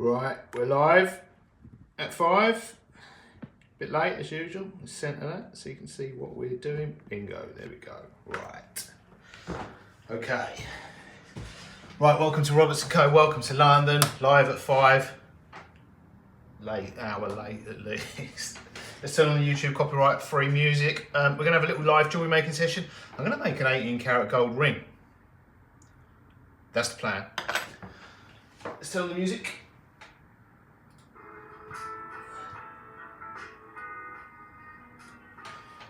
Right, we're live at 5. Bit late as usual. Centre that so you can see what we're doing. Bingo, there we go. Right. Okay. Right, welcome to Roberts & Co. Welcome to London. Live at 5. Hour late at least. Let's turn on the YouTube copyright free music. We're going to have a little live jewellery making session. I'm going to make an 18 karat gold ring. That's the plan. Let's turn on the music.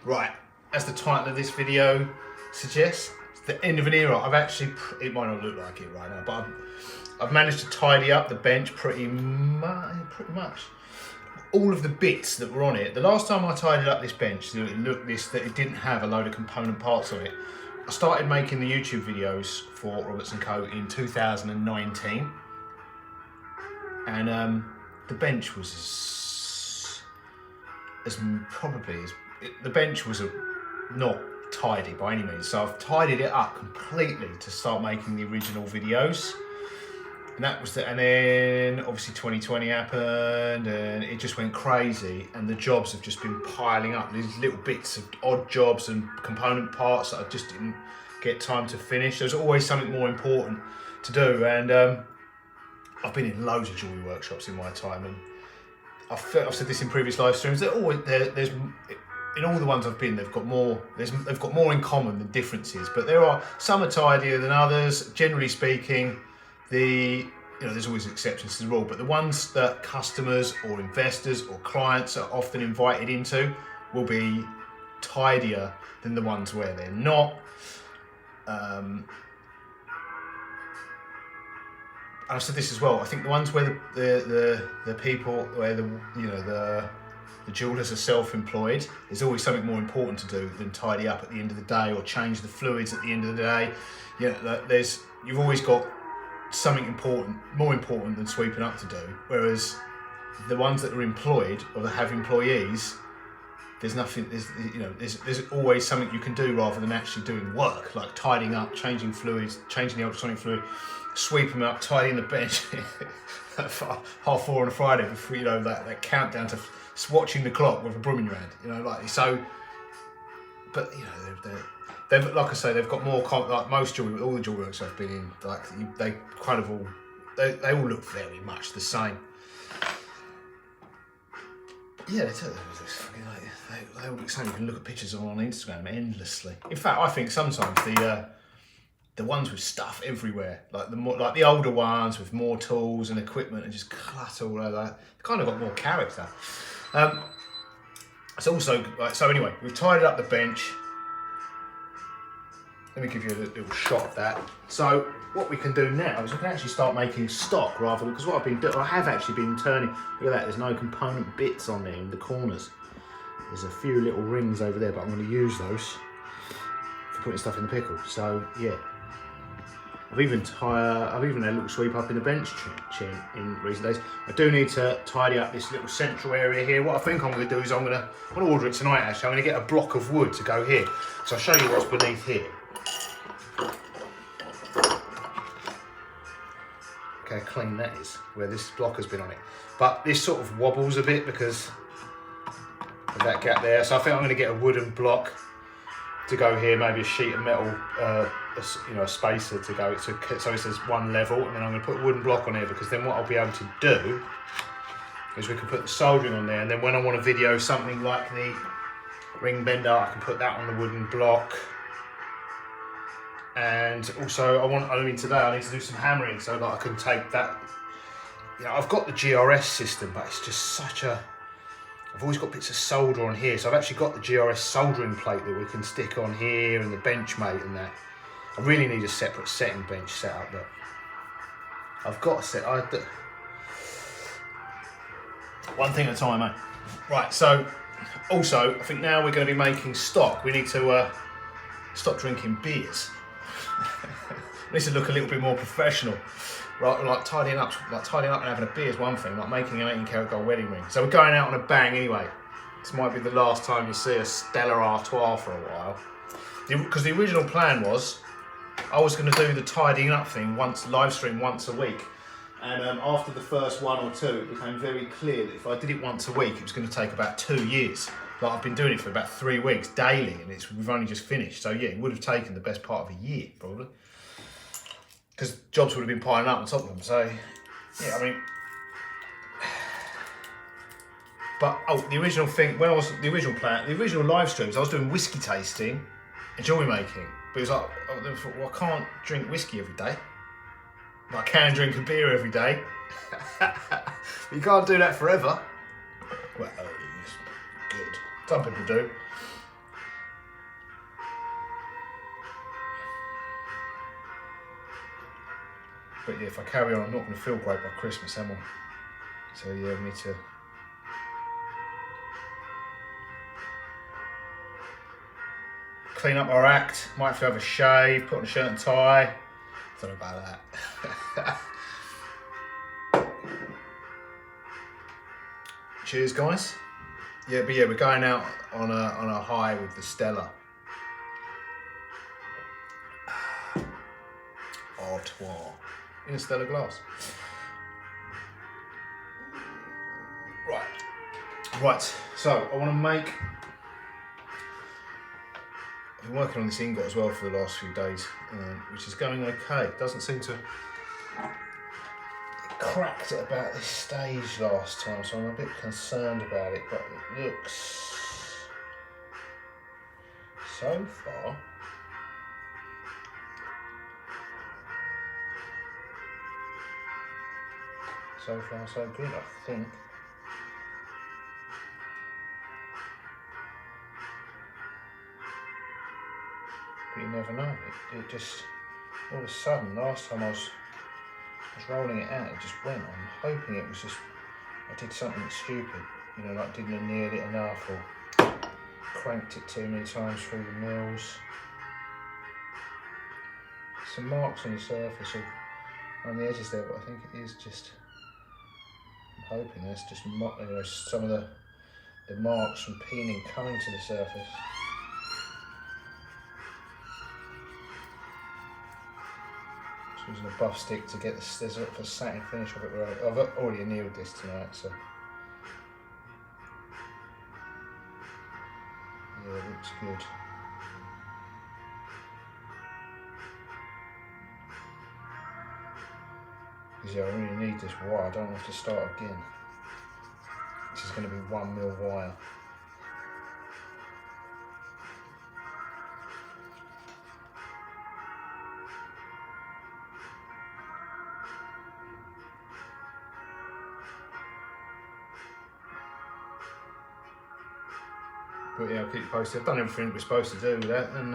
Right, as the title of this video suggests, it's the end of an era. It might not look like it right now, but I've managed to tidy up the bench pretty much. All of the bits that were on it. The last time I tidied up this bench, it didn't have a load of component parts on it. I started making the YouTube videos for Roberts & Co. in 2019. And the bench was the bench was not tidy by any means. So I've tidied it up completely to start making the original videos. And and then obviously 2020 happened and it just went crazy and the jobs have just been piling up. These little bits of odd jobs and component parts that I just didn't get time to finish. There's always something more important to do, and I've been in loads of jewellery workshops in my time, and I've said this in previous live streams, there's in all the ones I've been, they've got more in common than differences, but some are tidier than others. Generally speaking, there's always exceptions to the rule, but the ones that customers or investors or clients are often invited into will be tidier than the ones where they're not. I've said this as well. I think the ones where the people where the jewellers are self-employed, there's always something more important to do than tidy up at the end of the day or change the fluids at the end of the day. You've always got something more important than sweeping up to do. Whereas the ones that are employed or that have employees, there's always something you can do rather than actually doing work, like tidying up, changing fluids, changing the ultrasonic fluid, sweeping them up, tidying the bench at 4:30 on a Friday before that countdown to watching the clock with a broom in your hand, so. But they've like I say, they've got more like most jewelry. All the jewelry works I've been in, they all look very much the same. Yeah, they all look the same. You can look at pictures of them on Instagram endlessly. In fact, I think sometimes the ones with stuff everywhere, like the older ones with more tools and equipment and just clutter all over that, kind of got more character. So anyway, we've tidied up the bench. Let me give you a little shot of that. So what we can do now is we can actually start making stock because what I've been doing, I have actually been turning, look at that, there's no component bits on there in the corners. There's a few little rings over there, but I'm going to use those for putting stuff in the pickle. So yeah, I've even had a little sweep up in the bench in recent days. I do need to tidy up this little central area here. What I think I'm going to do is I'm going to order it tonight actually. I'm going to get a block of wood to go here. So I'll show you what's beneath here. Okay, how clean that is, where this block has been on it. But this sort of wobbles a bit because of that gap there. So I think I'm going to get a wooden block to go here, maybe a sheet of metal, a spacer to go, so it says one level, and then I'm going to put a wooden block on here because then what I'll be able to do is we can put the soldering on there, and then when I want to video something like the ring bender, I can put that on the wooden block. And also today I need to do some hammering so that I can take that, I've got the GRS system, but it's just I've always got bits of solder on here, so I've actually got the GRS soldering plate that we can stick on here and the Benchmate and that. I really need a separate setting bench set up, but I've got a set. One thing at a time, eh? Right, so also I think now we're going to be making stock. We need to stop drinking beers. It needs to look a little bit more professional. Right, like tidying up and having a beer is one thing, like making an 18 karat gold wedding ring. So we're going out on a bang anyway. This might be the last time you see a Stella Artois for a while. Because the original plan was, I was going to do the tidying up thing live stream once a week. And after the first one or two, it became very clear that if I did it once a week, it was going to take about 2 years. Like I've been doing it for about 3 weeks daily, and we've only just finished. So yeah, it would have taken the best part of a year probably, because jobs would have been piling up on top of them. So yeah, I mean, but the original thing when I was the original live streams, I was doing whiskey tasting and jewelry making. But it was like, I thought, well, I can't drink whiskey every day. I can drink a beer every day. You can't do that forever. Well, it's good. Some people do. But yeah, if I carry on, I'm not going to feel great by Christmas, am I? So yeah, we need to... clean up our act. Might have to have a shave, put on a shirt and tie. Don't know about that. Cheers, guys. Yeah, but yeah, we're going out on a high with the Stella. Artois in a Stella glass. Right. So I want to make. I've been working on this ingot as well for the last few days, which is going okay. It doesn't seem to... It cracked at about this stage last time, so I'm a bit concerned about it, but it looks... So far... So far, so good, I think. But you never know. It just, all of a sudden, last time I was rolling it out, it just went. I'm hoping it was just, I did something stupid, you know, like didn't anneal it enough or cranked it too many times through the mills. Some marks on the surface of, on the edges there, but I think it is just, I'm hoping that's just some of the marks from peening coming to the surface. Using a buff stick to get there's a satin finish of it. I've already annealed this tonight, so yeah, it looks good. Because yeah, I really need this wire. I don't have to start again. This is going to be 1mm wire. But yeah, I'll keep you posted. I've done everything we're supposed to do with that, and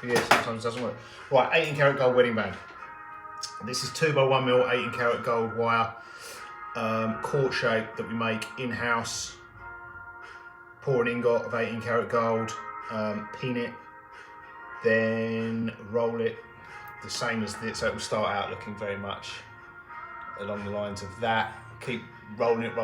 yeah, sometimes it doesn't work. Right, 18 karat gold wedding band. This is 2x1mm 18 karat gold wire, court shape that we make in-house. Pour an ingot of 18 karat gold, pin it, then roll it the same as this, so it will start out looking very much along the lines of that. Keep rolling it,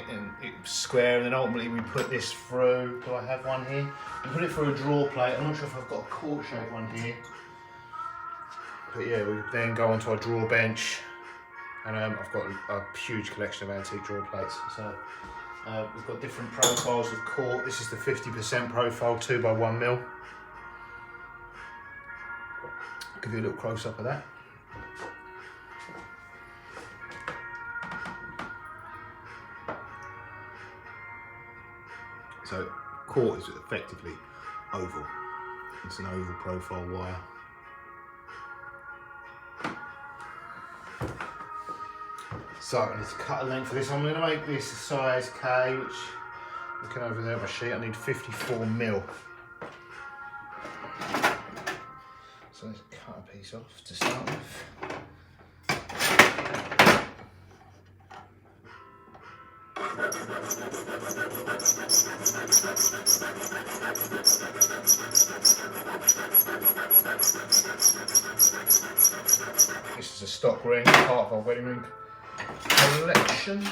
and it's square, and then ultimately we put this through. Do I have one here? We put it through a draw plate. I'm not sure if I've got a court shape one here, but yeah, we then go onto our draw bench, and I've got a huge collection of antique draw plates. So we've got different profiles of court. This is the 50% profile, 2x1mm. Give you a little close up of that. So court is effectively oval. It's an oval profile wire. So I need to cut a length for this. I'm going to make this a size K, which, looking over there on my sheet, I need 54mm. So let's cut a piece off to start with. This is a stock ring, part of our wedding ring collection.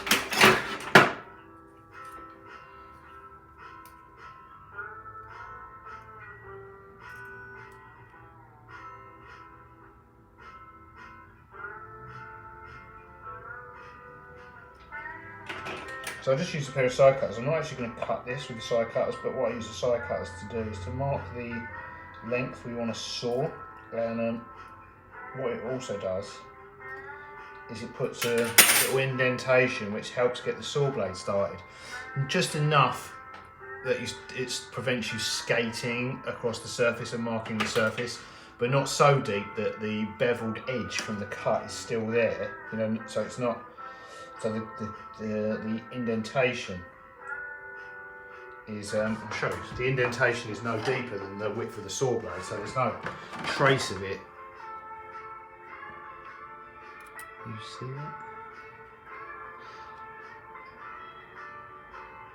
So I just used a pair of side cutters. I'm not actually going to cut this with the side cutters, but what I use the side cutters to do is to mark the length we want to saw. And what it also does is it puts a little indentation which helps get the saw blade started. And just enough that it prevents you skating across the surface and marking the surface, but not so deep that the beveled edge from the cut is still there. You know, so it's not. So the indentation is, I'll show you. The indentation is no deeper than the width of the saw blade, so there's no trace of it. You see that?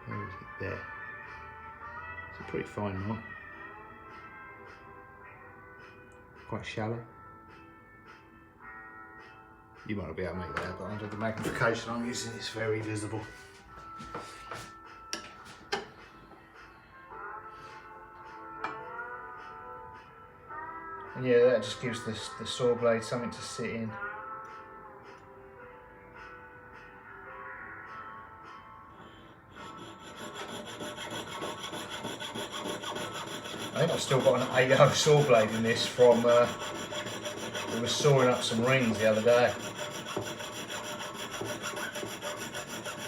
Where is it? There. It's a pretty fine mark. Quite shallow. You might not be able to make that out, but under the magnification I'm using, it's very visible. And yeah, that just gives the saw blade something to sit in. I think I've still got an 8/0 saw blade in this from, we were sawing up some rings the other day.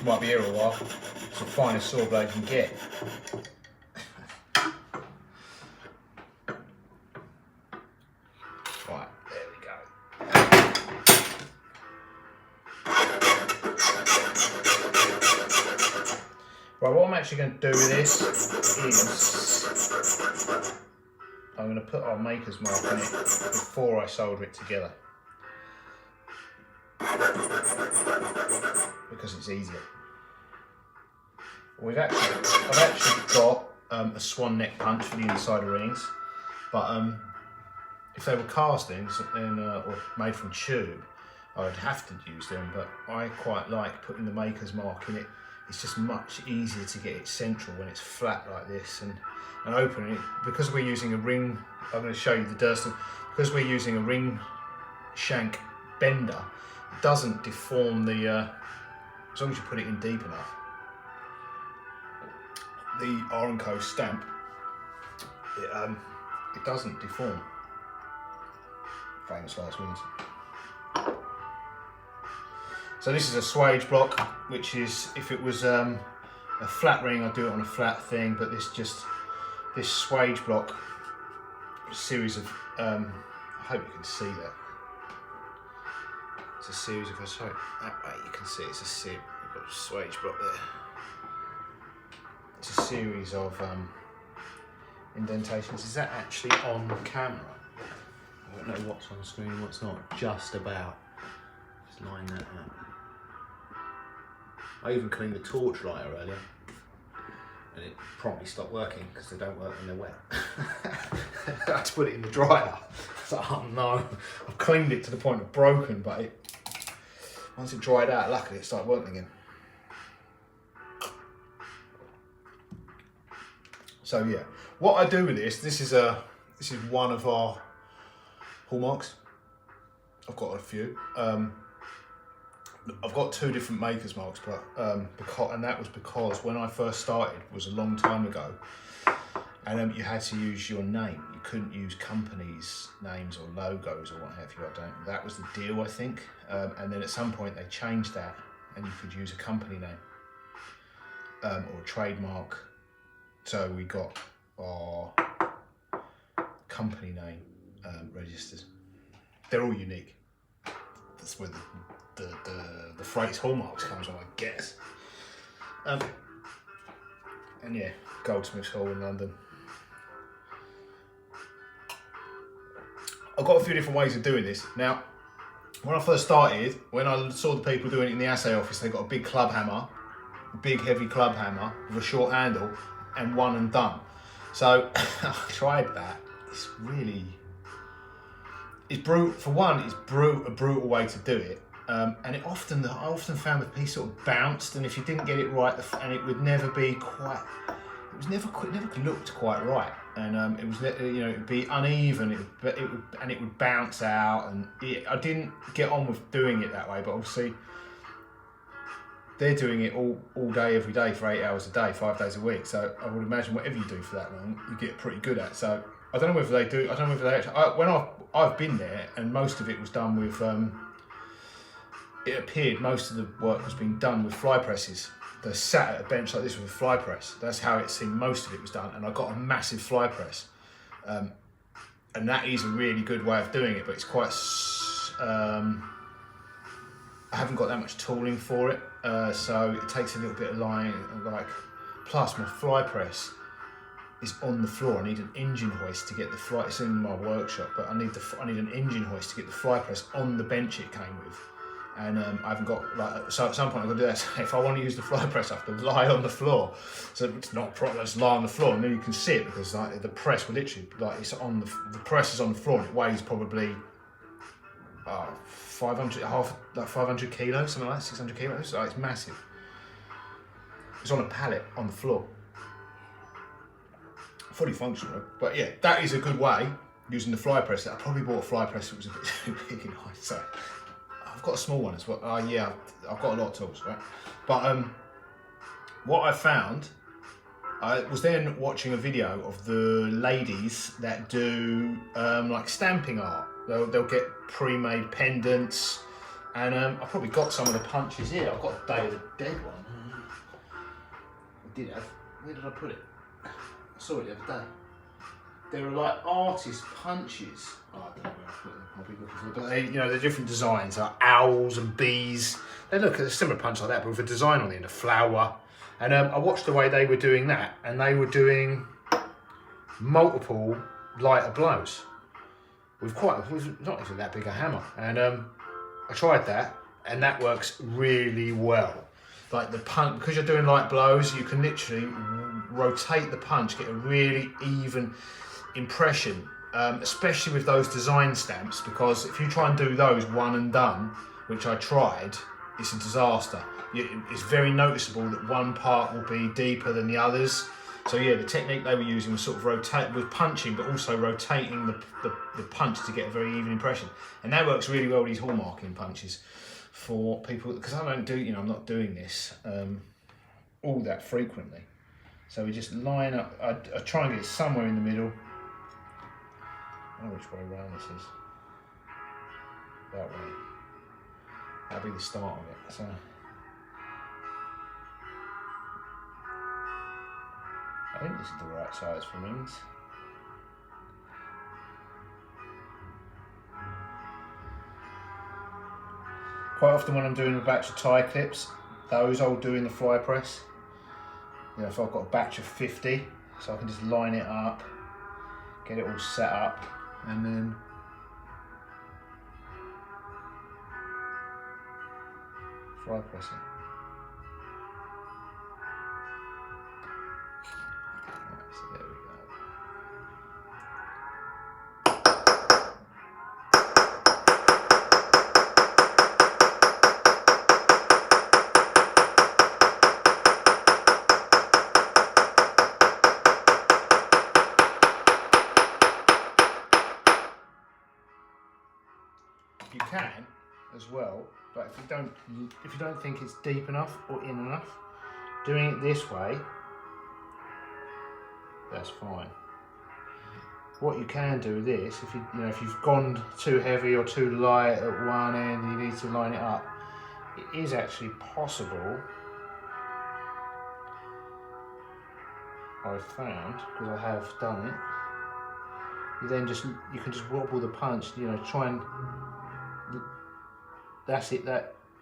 Might be here a while. It's the finest saw blade you can get. Right, there we go. Right, what I'm actually going to do with this is I'm going to put our maker's mark on it before I solder it together, because it's easier. I've actually got a swan neck punch for the inside of rings, but if they were castings and or made from tube, I would have to use them. But I quite like putting the maker's mark in it. It's just much easier to get it central when it's flat like this, and opening it, because we're using a ring. I'm going to show you the Durston. Because we're using a ring shank bender, it doesn't deform the, as long as you put it in deep enough, the R&Co stamp, it doesn't deform. Famous last words. So this is a swage block, which is, if it was a flat ring, I'd do it on a flat thing, but this swage block, a series of, I hope you can see that. It's a series of, sorry, that way you can see it's a series, we've got a swage block there. It's a series of indentations. Is that actually on camera? I don't know what's on the screen, what's not, just about. Just line that up. I even cleaned the torch lighter earlier, and it promptly stopped working because they don't work when they're wet. I had to put it in the dryer. So, oh no, I've cleaned it to the point of broken, but once it dried out, luckily it started working again. So yeah, what I do with this is one of our hallmarks. I've got a few. I've got two different maker's marks, but and that was because when I first started, was a long time ago, and you had to use your name. You couldn't use companies' names or logos or what have you. That was the deal, I think. And then at some point they changed that, and you could use a company name or a trademark. So we got our company name registered. They're all unique. That's where the phrase hallmarks comes from, I guess. And yeah, Goldsmiths Hall in London. I've got a few different ways of doing this. Now, when I first started, when I saw the people doing it in the assay office, they got a big club hammer, a big heavy club hammer with a short handle, and one and done. So I tried that. It's brutal. For one, it's a brutal way to do it. And I often found the piece sort of bounced, and if you didn't get it right, and it would never be quite. It never looked quite right, and it was, it'd be uneven. It would bounce out, and I didn't get on with doing it that way. But obviously, they're doing it all day, every day for 8 hours a day, 5 days a week. So I would imagine whatever you do for that long, you get pretty good at. So I don't know whether they do. I don't know whether they actually. When I've been there, and most of it was done with. It appeared most of the work was being done with fly presses. They sat at a bench like this with a fly press. That's how it seemed most of it was done. And I got a massive fly press, and that is a really good way of doing it. But it's quite. I haven't got that much tooling for it, so it takes a little bit of line. Plus my fly press is on the floor. I need an engine hoist to get the fly. It's in my workshop, but I need an engine hoist to get the fly press on the bench it came with. And I haven't got so at some point I'm gonna do that. So if I want to use the fly press, I have to lie on the floor. So it's not a problem. Just lie on the floor, and then you can see it because the press will literally it's on the press is on the floor, and it weighs probably 500 kilos, something like that, 600 kilos. So it's massive. It's on a pallet on the floor. Fully functional, but yeah, that is a good way using the fly press. I probably bought a fly press that was a bit too big in height, so I've got a small one as well. Yeah, I've got a lot of tools, right? But what I found, I was then watching a video of the ladies that do like stamping art. They'll get pre-made pendants, and I've probably got some of the punches here. I've got a Day of the Dead one. I did have. Where did I put it? I saw it the other day. They were like artist punches. Oh, I don't know where I put them. I'll be looking for them. But they, they're different designs, like owls and bees. They look at a similar punch like that, but with a design on the end, a flower. And I watched the way they were doing that, and they were doing multiple lighter blows with not even that big a hammer. And I tried that, and that works really well. Like the punch, because you're doing light blows, you can literally rotate the punch, get a really even impression, especially with those design stamps, because if you try and do those one and done, which I tried, it's a disaster. It's very noticeable that one part will be deeper than the others. So yeah, the technique they were using was sort of rotate with punching, but also rotating the punch to get a very even impression. And that works really well with these hallmarking punches for people, because I don't do, I'm not doing this all that frequently. So we just line up, I try and get it somewhere in the middle. I don't know which way around this is. That way. That'll be the start of it. So I think this is the right size for rings. Quite often when I'm doing a batch of tie clips, those I'll do in the fly press. If I've got a batch of 50, so I can just line it up, get it all set up, and then fly press it. Right, so there we go. You can as well, but if you don't think it's deep enough or in enough, doing it this way, that's fine. What you can do with this, if you've gone too heavy or too light at one end, you need to line it up. It is actually possible, I've found, because I have done it. You can just wobble the punch, try and. That's it.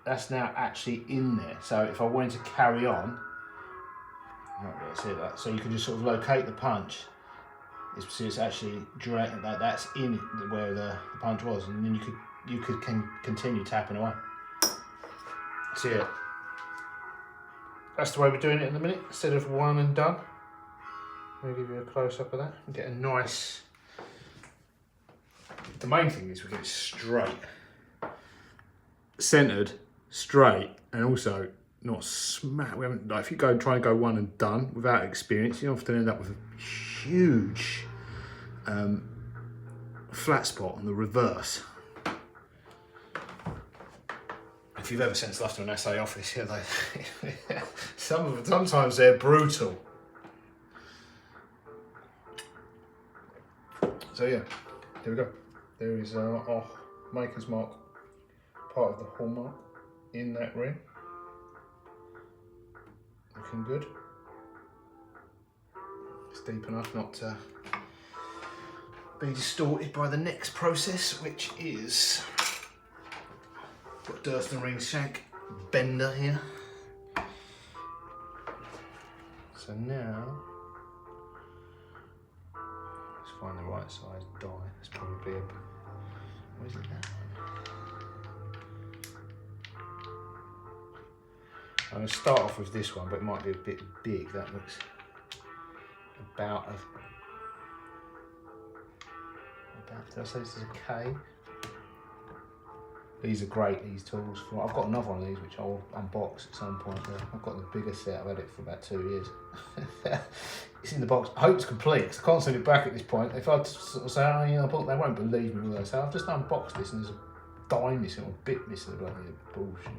That's now actually in there. So if I wanted to carry on, so you can just sort of locate the punch. It's actually that's in where the punch was, and then you could continue tapping away. See it. That's the way we're doing it in the minute, instead of one and done. I'm going to give you a close up of that and get a nice. The main thing is we get it straight. Centered, straight, and also not smack. We haven't, if you try and go one and done without experience, you often end up with a huge flat spot on the reverse. If if you've ever sent stuff to an SA office, yeah, they, sometimes they're brutal. So yeah, there we go. There is our Maker's Mark, part of the hallmark in that ring. Looking good. It's deep enough not to be distorted by the next process, which is got Durston ring shank bender here. So now let's find the right size die. It's probably a, where's it now? I'm going to start off with this one, but it might be a bit big. That looks about did I say this is a K? These are great, these tools. I've got another one of these which I'll unbox at some point. I've got the bigger set, I've had it for about 2 years. It's in the box. I hope it's complete because I can't send it back at this point. If I sort of say, oh yeah, they won't believe me, will they? So I've just unboxed this and there's a die missing or a bit missing. Bloody bullshit.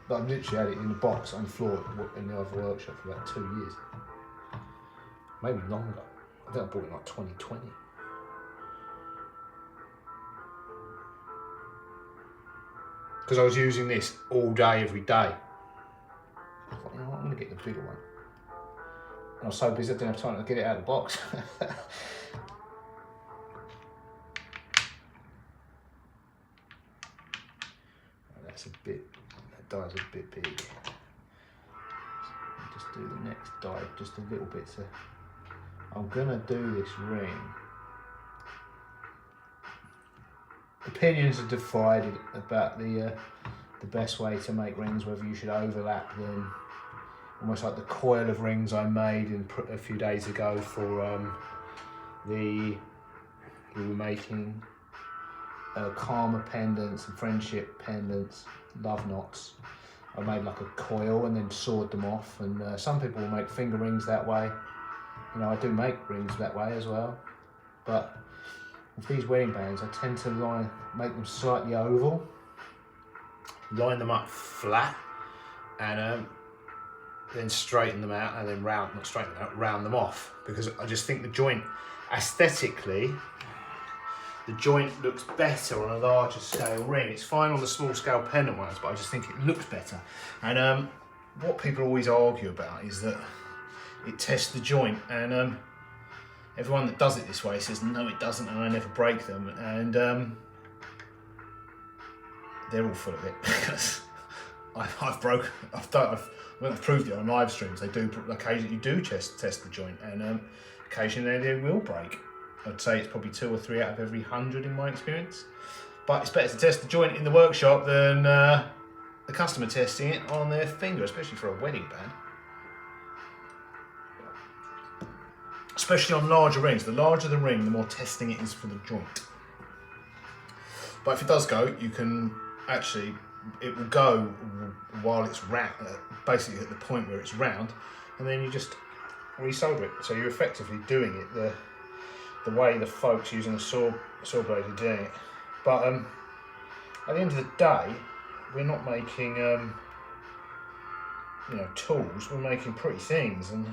But I've literally had it in the box on the floor in the other workshop for about 2 years. Maybe longer. I think I bought it in like 2020. Because I was using this all day, every day. I thought, you know what, I'm going to get the bigger one. And I was so busy I didn't have time to get it out of the box. That's a bit, that die's a bit big. Just do the next die just a little bit. So I'm gonna do this ring. Opinions are divided about the best way to make rings, whether you should overlap them. Almost like the coil of rings I made a few days ago for we were making karma pendants and friendship pendants, love knots. I made like a coil and then sawed them off, and some people will make finger rings that way. You know, I do make rings that way as well, but with these wedding bands I tend to make them slightly oval, line them up flat, and then straighten them out, and then round them off, because I just think the joint aesthetically, the joint looks better on a larger scale ring. It's fine on the small scale pendant ones, but I just think it looks better. And what people always argue about is that it tests the joint, and everyone that does it this way says no it doesn't, and I never break them, and they're all full of it, because I've proved it on live streams. They do occasionally test the joint, and occasionally they will break. I'd say it's probably 2 or 3 out of every 100 in my experience. But it's better to test the joint in the workshop than the customer testing it on their finger, especially for a wedding band. Especially on larger rings. The larger the ring, the more testing it is for the joint. But if it does go, you can actually, it will go while it's round, basically at the point where it's round, and then you just resolder it. So you're effectively doing it the way the folks using a saw blade are doing it. But at the end of the day, we're not making tools. We're making pretty things, and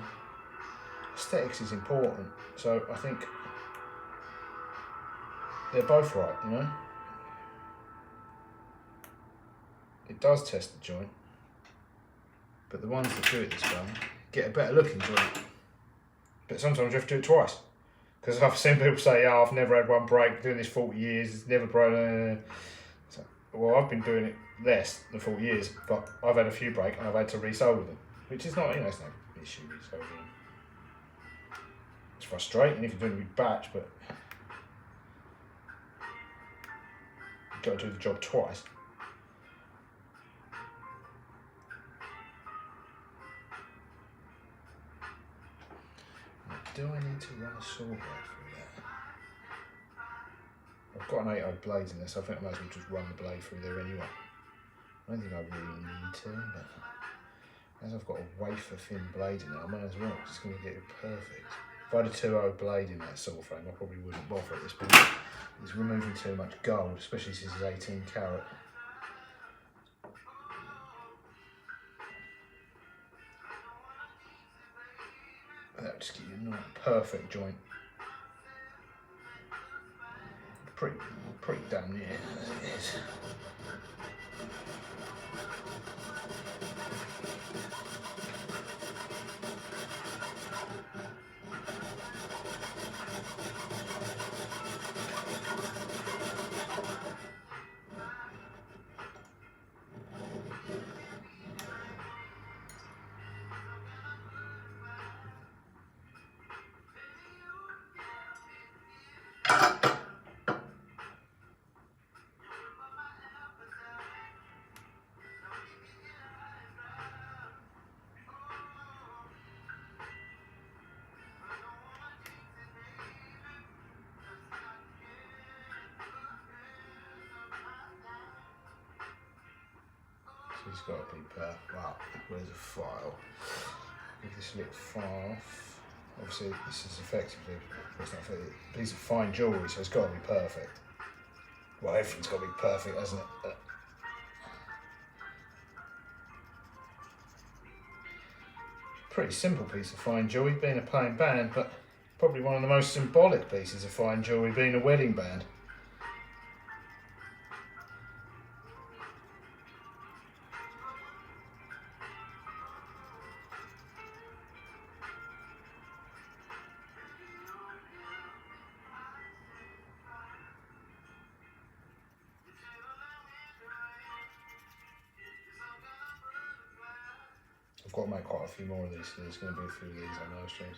aesthetics is important. So I think they're both right. You know, it does test the joint, but the ones that do it this way get a better looking joint. But sometimes you have to do it twice. Because I've seen people say, oh, I've never had one break, doing this 40 years, it's never broken. So, well, I've been doing it less than 40 years, but I've had a few break and I've had to resolder them, which is not, it's no issue resoldering. It's frustrating if you're doing a big batch, but you've got to do the job twice. Do I need to run a saw blade through that? I've got an 8/0 blades in this, so I think I might as well just run the blade through there anyway. I don't think I really need to, but as I've got a wafer thin blade in there, I might as well, it's going to get it perfect. If I had a 2.0 blade in that saw frame, I probably wouldn't bother at this point. It's removing too much gold, especially since it's 18 carat. That'll just give you a nice, perfect joint. Pretty damn near as it is. It's got to be perfect. Wow, where's the file? Give this a little file off. Obviously, this is effectively, it's not a piece of fine jewellery, so it's got to be perfect. Well, everything's got to be perfect, hasn't it? Pretty simple piece of fine jewellery, being a plain band, but probably one of the most symbolic pieces of fine jewellery, being a wedding band. I've got to make quite a few more of these, so there's going to be a few of these on those streams.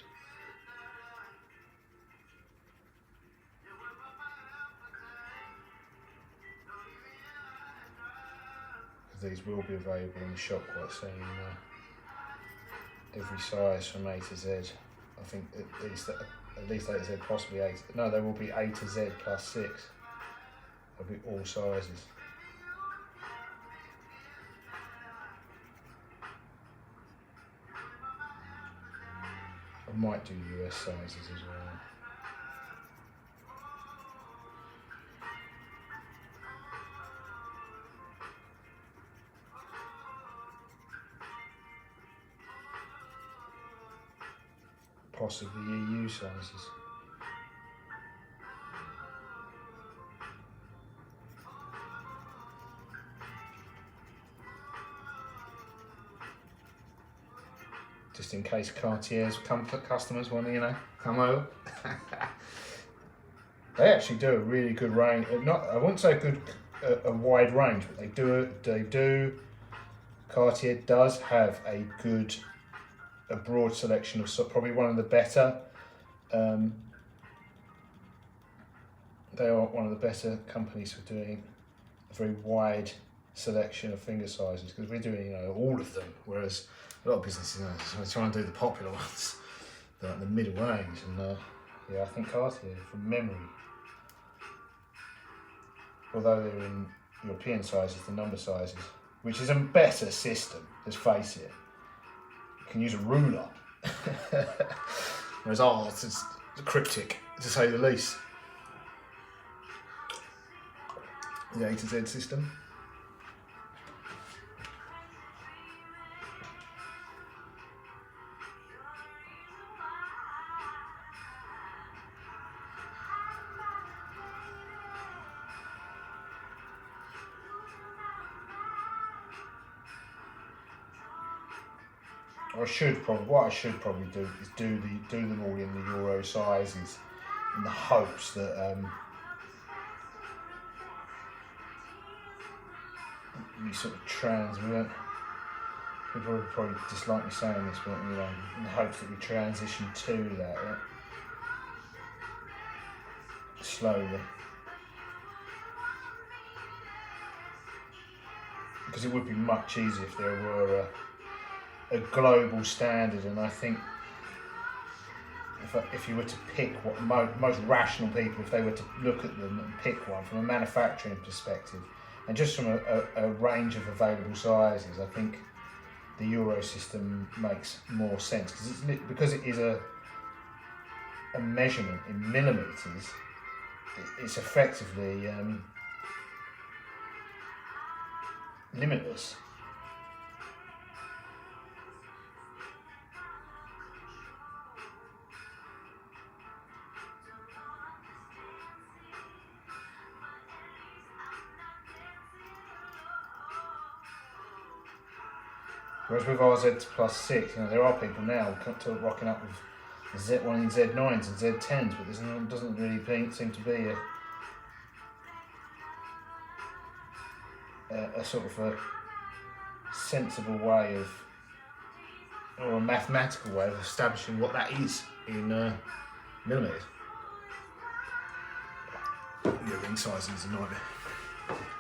These will be available in the shop quite soon. Every size from A to Z. I think at least A to Z, possibly 8. No, there will be A to Z plus 6. There'll be all sizes. I might do US sizes as well. Possibly EU sizes. Just in case Cartier's customers want to, come over. They actually do a really good range. I wouldn't say a wide range, but they do. Cartier does have a broad selection of probably one of the better. They are one of the better companies for doing a very wide selection of finger sizes, because we're doing all of them, whereas a lot of businesses are trying to do the popular ones, the middle range. And yeah, I think Cartier, from memory, although they're in European sizes, the number sizes, which is a better system, let's face it. You can use a ruler, whereas ours is cryptic, to say the least. The A to Z system. What I should probably do is do them all in the Euro sizes, in the hopes that you sort of people would probably dislike me saying this, but in the hopes that we transition to that, slowly. Because it would be much easier if there were a global standard, and I think if you were to pick what most rational people, if they were to look at them and pick one from a manufacturing perspective, and just from a range of available sizes, I think the Euro system makes more sense, because it is a measurement in millimeters, it's effectively limitless. Whereas with RZ+6, you know, there are people now rocking up with Z1 and Z9s and Z10s, but there doesn't really seem to be a sort of a sensible way of, or a mathematical way of establishing what that is in millimeters. Yeah, ring sizing is a nightmare.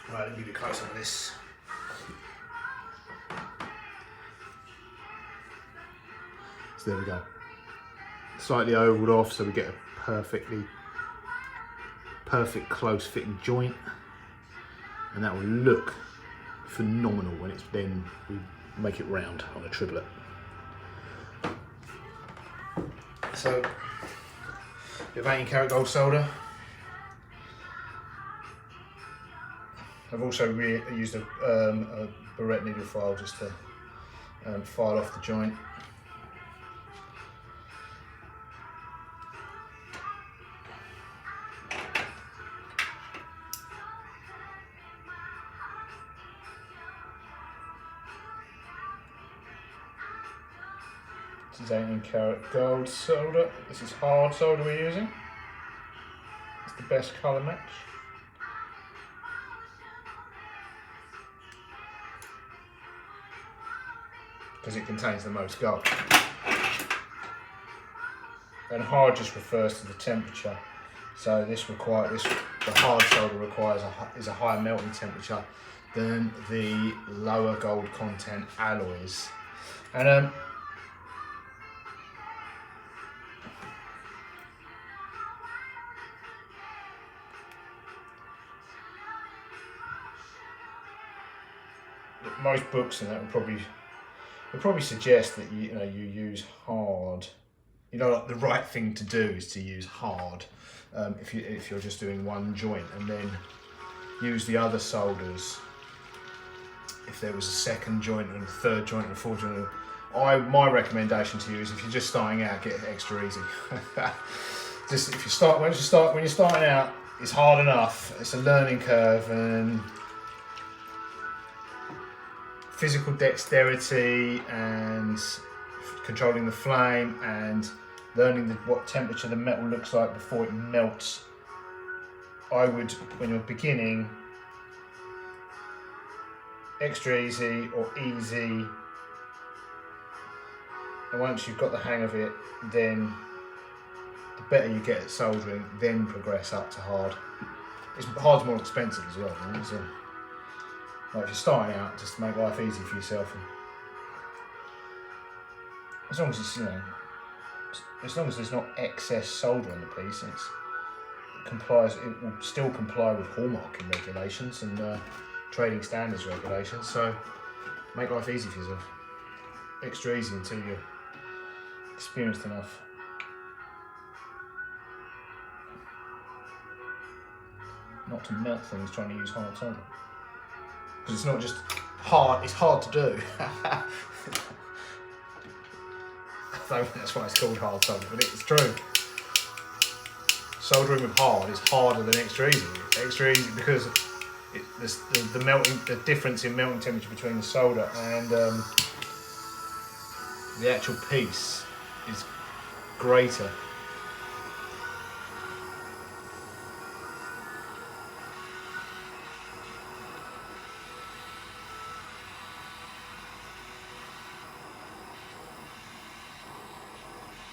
Right, let me give you a close up of this. So there we go. Slightly ovaled off so we get a perfect close fitting joint, and that will look phenomenal when it's then we make it round on a triplet. So, bit of 18 karat gold solder. I've also used a barrette needle file just to file off the joint. This is 18 karat gold solder. This is hard solder we're using. It's the best colour match. Because it contains the most gold. And hard just refers to the temperature. So the hard solder is a higher melting temperature than the lower gold content alloys. And most books and that would probably suggest that you use hard. You know, like the right thing to do is to use hard if you're just doing one joint, and then use the other solders if there was a second joint and a third joint and a fourth joint. My recommendation to you is, if you're just starting out, get it extra easy. Just when you're starting out, it's hard enough. It's a learning curve, and physical dexterity and controlling the flame and learning what temperature the metal looks like before it melts. I would, when you're beginning, extra easy or easy, and once you've got the hang of it, then the better you get at soldering, then progress up to hard. Hard's more expensive as well, you know? So, like, if you're starting out, just to make life easy for yourself, and as long as it's, as long as there's not excess solder on the piece, it will still comply with hallmarking regulations and trading standards regulations. So make life easy for yourself, extra easy until you're experienced enough. Not to melt things trying to use hard solder. Because it's not just hard, it's hard to do. I don't think that's why it's called hard solder, but it's true. Soldering with hard is harder than extra easy. Extra easy because the difference in melting temperature between the solder and the actual piece is greater.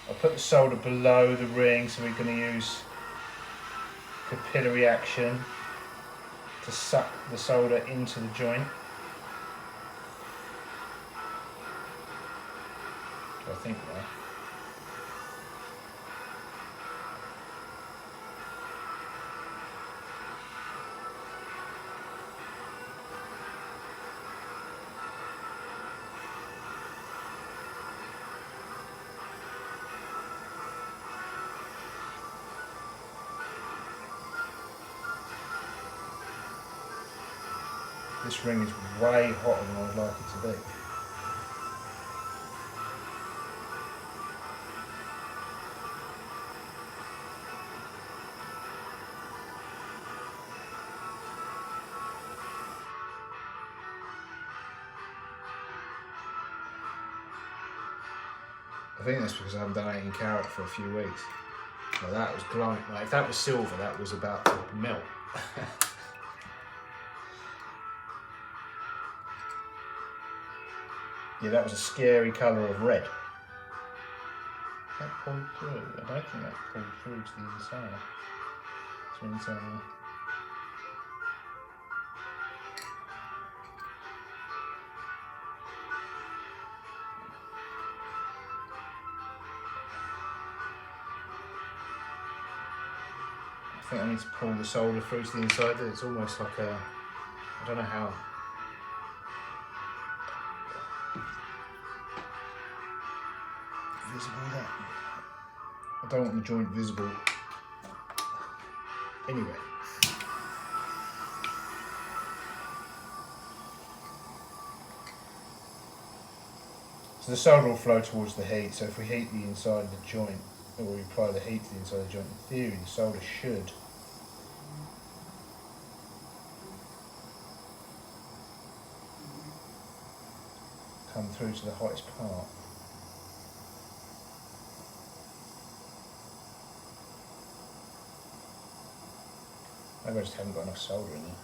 I'll put the solder below the ring, so we're going to use capillary action to suck the solder into the joint. I think that. This ring is way hotter than I'd like it to be. I think that's because I haven't done 18 karat for a few weeks. Well, that was glowing. Like, if that was silver, that was about to melt. Yeah, that was a scary colour of red. That pulled through. I don't think that pulled through to the inside. To the inside there. I think I need to pull the solder through to the inside. It's almost like a, I don't know how. Visible that. I don't want the joint visible. Anyway. So the solder will flow towards the heat, so if we heat the inside of the joint, or we apply the heat to the inside of the joint, in theory the solder should come through to the hottest part. Maybe I just haven't got enough solder in there.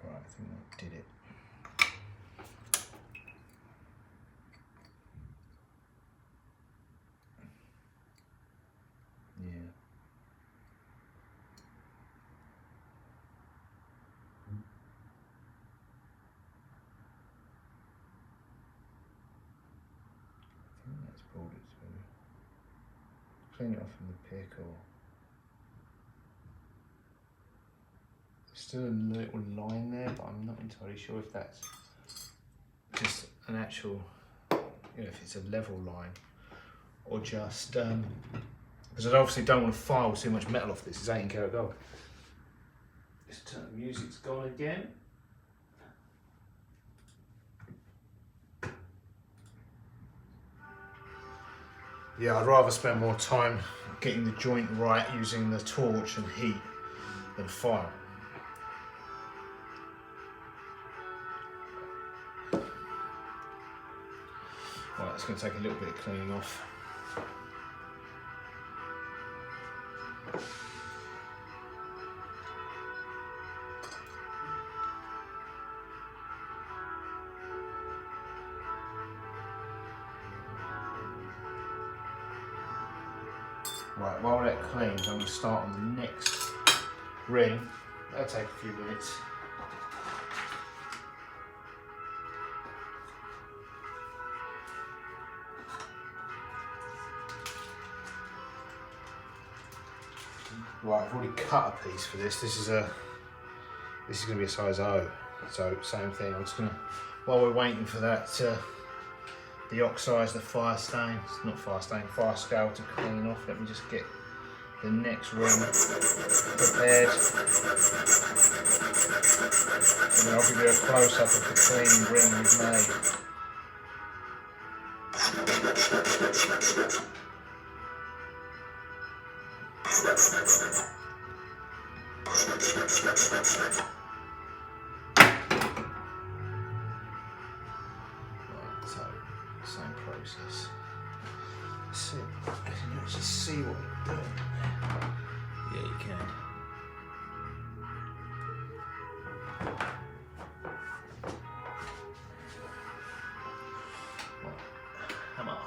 I think that did it. Yeah. I think that's pulled it through. Clean it off from the pick, or still a little line there, but I'm not entirely sure if that's just an actual, if it's a level line, or just, because I obviously don't want to file too much metal off this. It's 18 karat gold. Just turn the music's gone again. Yeah, I'd rather spend more time getting the joint right using the torch and heat than file. Right, it's going to take a little bit of cleaning off. Right, while that cleans, I'm going to start on the next ring. That'll take a few minutes. Right, I've already cut a piece for this. This is going to be a size O. So same thing. I'm just going to, while we're waiting for that, the oxides, the fire stain, not fire stain, fire scale to clean off. Let me just get the next ring prepared. And then I'll give you a close up of the clean ring we've made. see what you're doing. Yeah, you can. Hammer.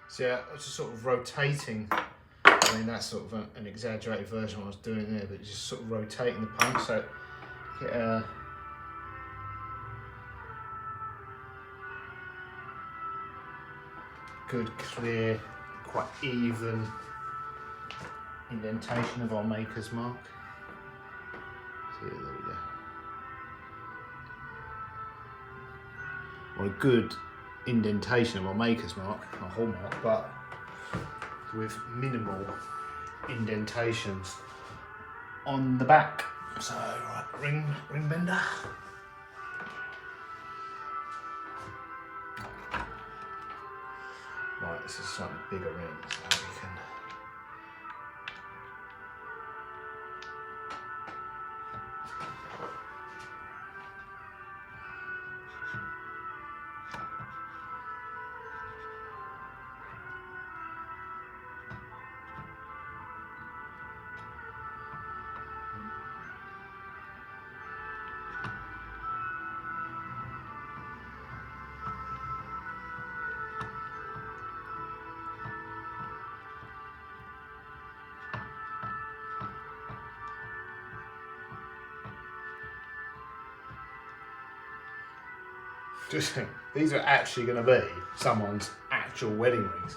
So yeah, I was just sort of rotating. I mean, that's sort of an exaggerated version of what I was doing there, but just sort of rotating the paint so get a good, clear, quite even indentation of our maker's mark. So yeah, there we go. Well, a good indentation of our maker's mark, our hallmark, but with minimal indentations on the back. So right, ring bender. Right, this is slightly bigger ring, so we can. Just think, these are actually going to be someone's actual wedding rings.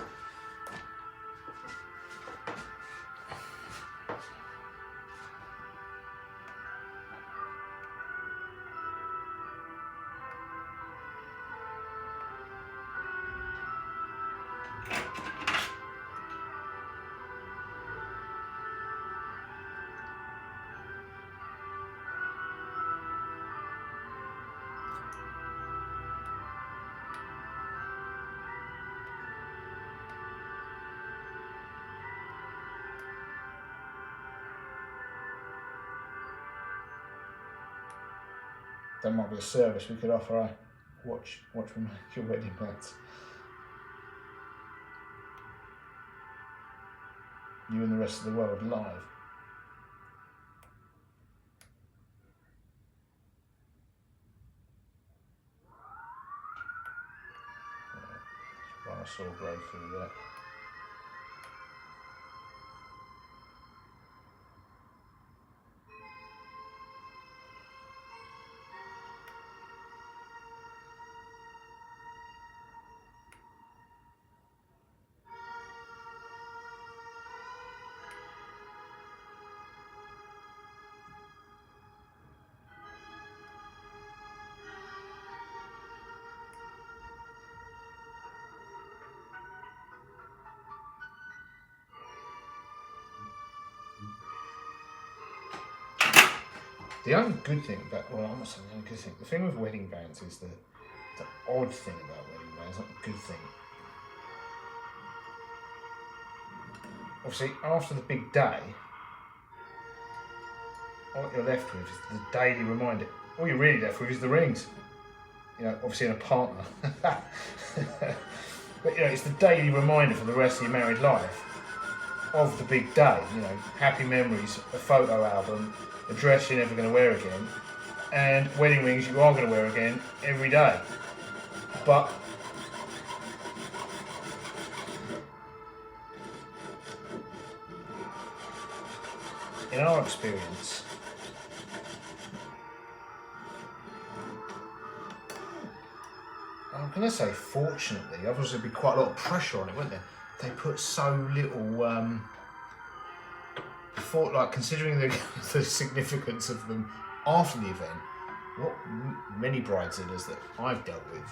That might be a service we could offer. Watch we make your wedding bands. You and the rest of the world live. Run a saw blade through that. The only good thing about, well, I'm not saying the only good thing, the thing with wedding bands is that the odd thing about wedding bands, not the good thing. Obviously, after the big day, what you're left with is the daily reminder. All you're really left with is the rings. You know, obviously in a partner. But you know, it's the daily reminder for the rest of your married life of the big day. You know, happy memories, a photo album, a dress you're never going to wear again, and wedding rings you are going to wear again every day. But in our experience, I'm going to say fortunately, otherwise there'd be quite a lot of pressure on it, wouldn't there? They put so little, considering the significance of them after the event, what many bridezillas that I've dealt with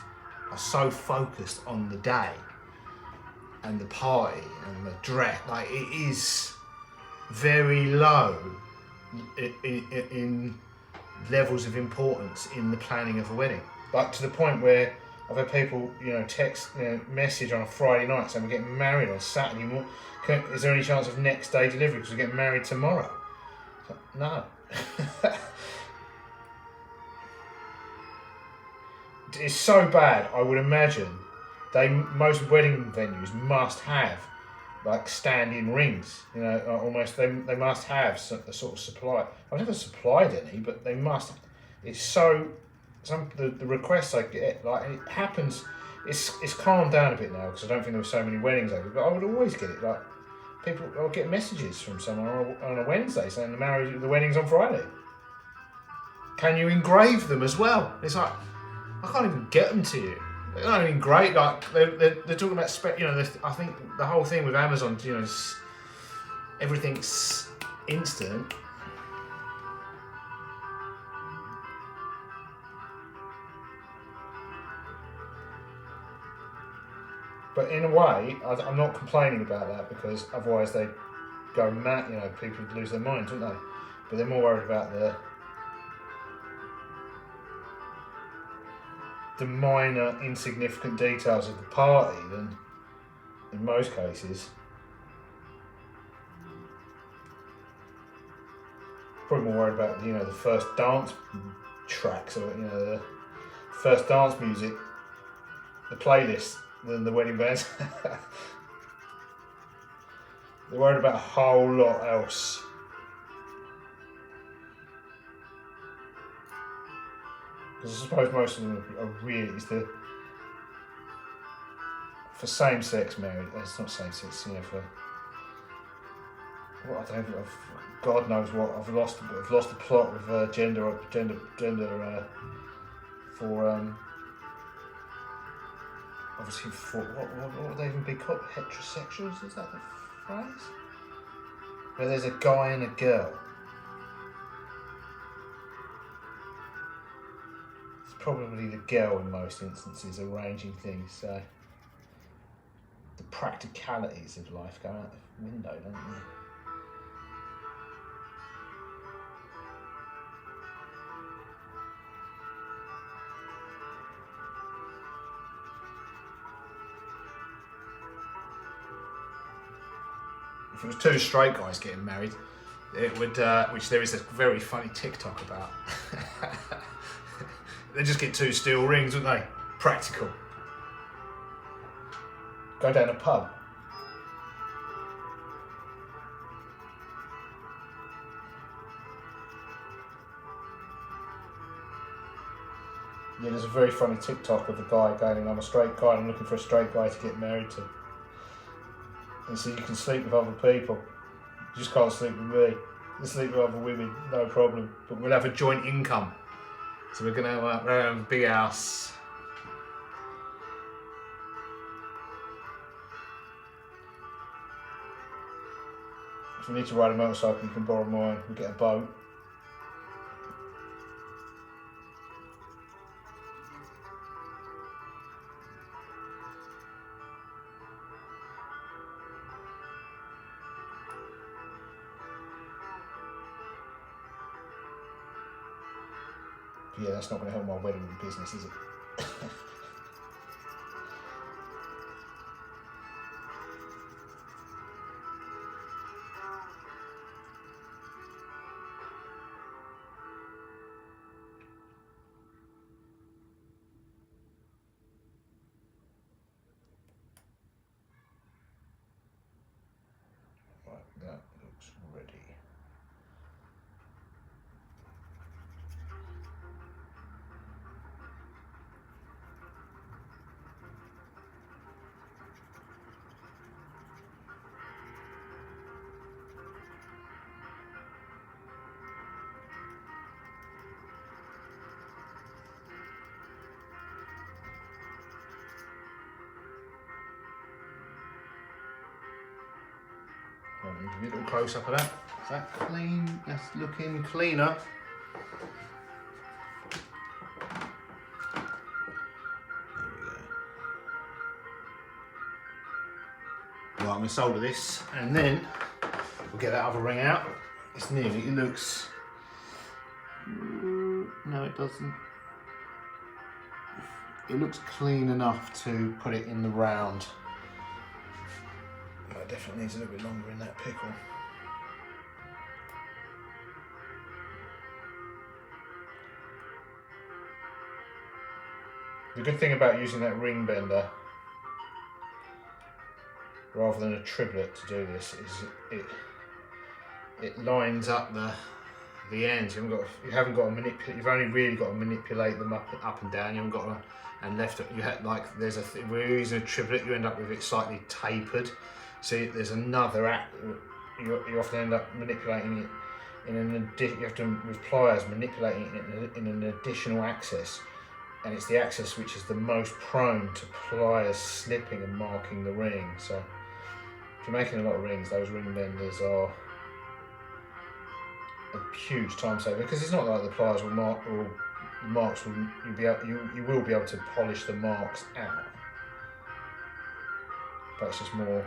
are so focused on the day and the party and the dress, like it is very low in levels of importance in the planning of a wedding. Like to the point where I've had people, text, message on a Friday night saying we're getting married on Saturday morning. Is there any chance of next day delivery because we're getting married tomorrow? No. It's so bad. I would imagine most wedding venues must have like stand-in rings. Almost they must have a sort of supply. I've never supplied any, but they must. It's so. The requests I get, like it happens, it's calmed down a bit now because I don't think there were so many weddings over. But I would always get it. Like people, I'll get messages from someone on a Wednesday saying the wedding's on Friday. Can you engrave them as well? It's like I can't even get them to you. They're not even great. Like they're talking about spec. I think the whole thing with Amazon, everything's instant. But in a way, I'm not complaining about that because otherwise they'd go mad, people would lose their minds, wouldn't they? But they're more worried about the minor, insignificant details of the party than, in most cases, probably more worried about, the first dance tracks or, the first dance music, the playlist, than the wedding bands. They're worried about a whole lot else. Because I suppose most of them are really for same-sex marriage. It's not same-sex, for what I don't know. God knows what. I've lost the plot with gender for. Obviously, for what would they even be called? Heterosexuals? Is that the phrase? Where there's a guy and a girl. It's probably the girl in most instances arranging things. So the practicalities of life go out the window, don't they? If it was two straight guys getting married, it would, which there is a very funny TikTok about. They just get two steel rings, wouldn't they? Practical. Go down a pub. Yeah, there's a very funny TikTok of a guy going, I'm a straight guy, I'm looking for a straight guy to get married to. And so you can sleep with other people. You just can't sleep with me. You sleep with other women, no problem. But we'll have a joint income. So we're going to have a big house. If you need to ride a motorcycle, you can borrow mine. We'll get a boat. Yeah, that's not going to help my wedding business, is it? Right, that looks ready. Give you a little close up of that. Is that clean? That's looking cleaner. There we go. Right, I'm going to solder this and then we'll get that other ring out. It's nearly, it looks... No, it doesn't. It looks clean enough to put it in the round. But it definitely needs a little bit longer in that pickle. The good thing about using that ring bender rather than a triplet to do this is it lines up the ends. You haven't got to manipulate. You've only really got to manipulate them up and down. You haven't got to, and left. You had like there's if we're using a triplet, you end up with it slightly tapered. See, there's another you often end up manipulating it in an addition. You have to with pliers manipulating it in an additional axis. And it's the axis which is the most prone to pliers slipping and marking the ring. So if you're making a lot of rings, those ring benders are a huge time saver, because it's not like the pliers will mark, or the marks will you will be able to polish the marks out. But it's just more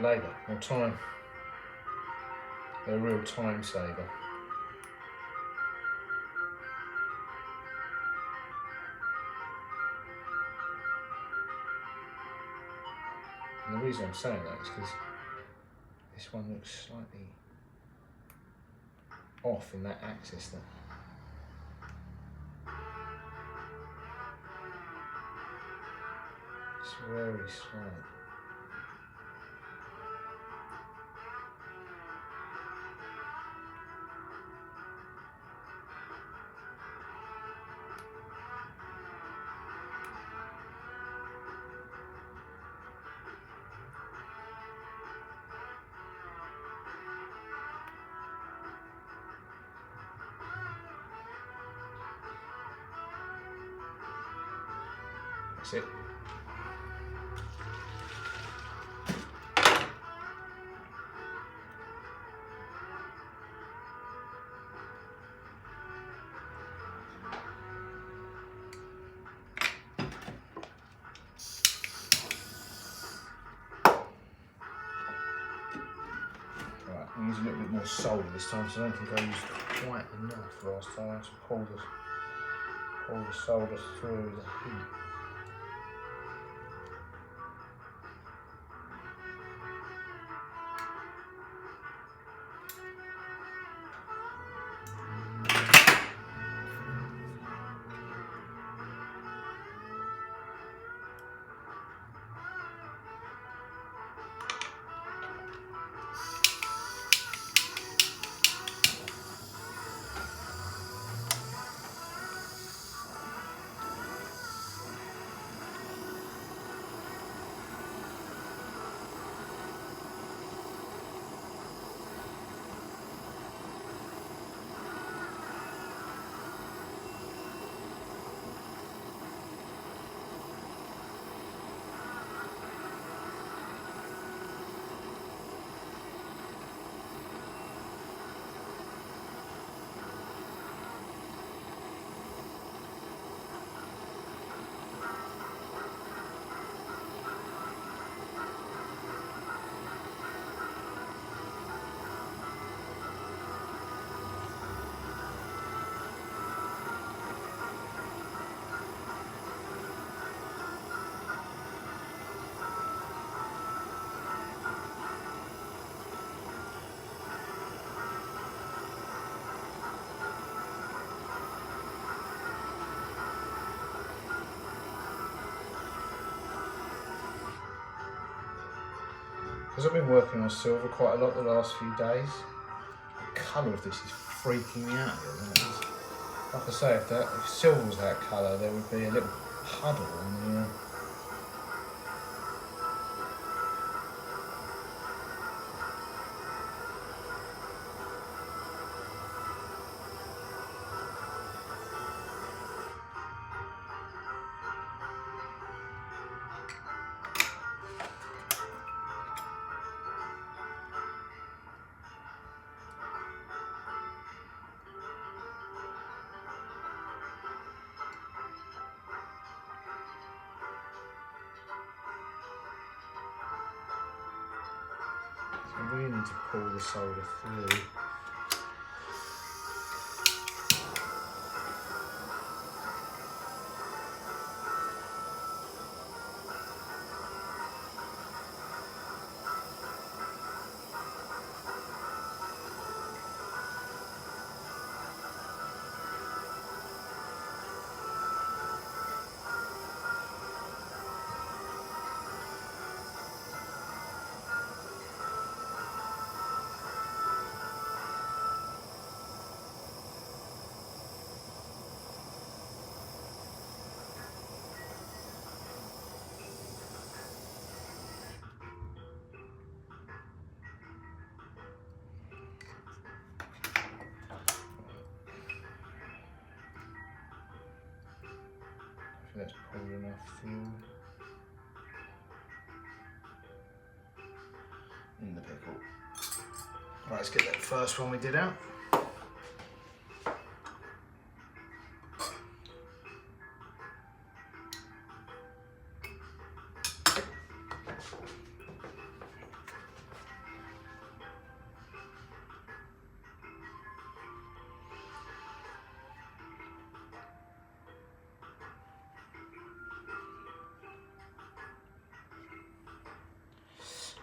labour, more time. They're a real time saver. And the reason I'm saying that is because this one looks slightly off in that axis there. It's very slight. That's it. Right, I'm using a little bit more solder this time, so I don't think I used quite enough last time. I had to pull the solder through the heat. Because I've been working on silver quite a lot the last few days, the colour of this is freaking me out here. Like I say, if silver was that colour, there would be a little puddle on the... I really need to pull the solder through. That's pulled enough through. In the pickle. Right, let's get that first one we did out.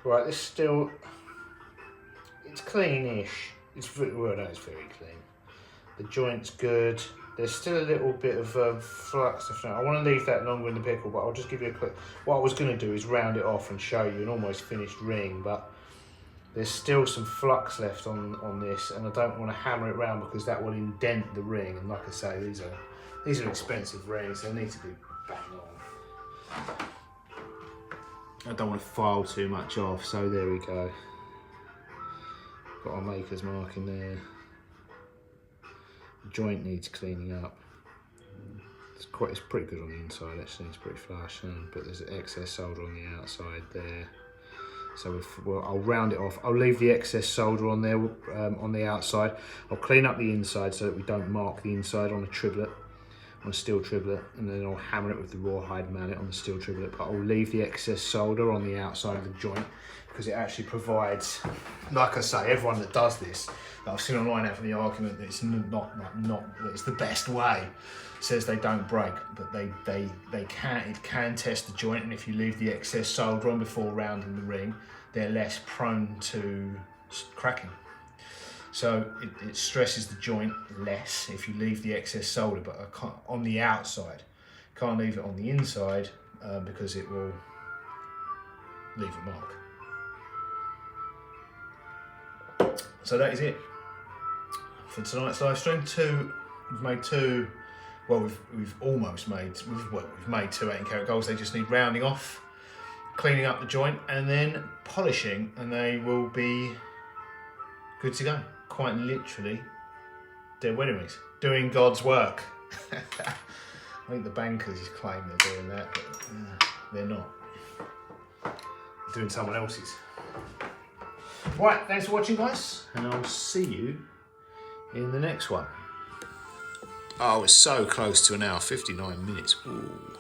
Right, this still, it's cleanish. Well, no, it's very clean. The joint's good. There's still a little bit of flux. I want to leave that longer in the pickle, but I'll just give you a quick. What I was going to do is round it off and show you an almost finished ring, but there's still some flux left on this, and I don't want to hammer it round because that will indent the ring. And like I say, these are expensive rings. They need to be bang on. I don't want to file too much off, so there we go. Got our maker's mark in there. The joint needs cleaning up. It's pretty good on the inside actually, it's pretty flush, but there's excess solder on the outside there. So I'll round it off. I'll leave the excess solder on there on the outside. I'll clean up the inside so that we don't mark the inside on a triblet. On a steel triblet, and then I'll hammer it with the rawhide mallet on the steel triblet, but I'll leave the excess solder on the outside of the joint because it actually provides, like I say, everyone that does this, that I've seen online having the argument that it's not that it's the best way, says they don't break, but it can test the joint, and if you leave the excess solder on before rounding the ring, they're less prone to cracking. So it stresses the joint less if you leave the excess solder, but I can't, on the outside. Can't leave it on the inside because it will leave a mark. So that is it for tonight's live stream. We've made two. Well, we've almost made. We've made 2 18-karat golds. They just need rounding off, cleaning up the joint, and then polishing, and they will be good to go. Quite literally, they're wedding rings, doing God's work. I think the bankers claim they're doing that, but they're not. They're doing someone else's. Right, thanks for watching, guys, and I'll see you in the next one. Oh, it's so close to an hour, 59 minutes. Ooh.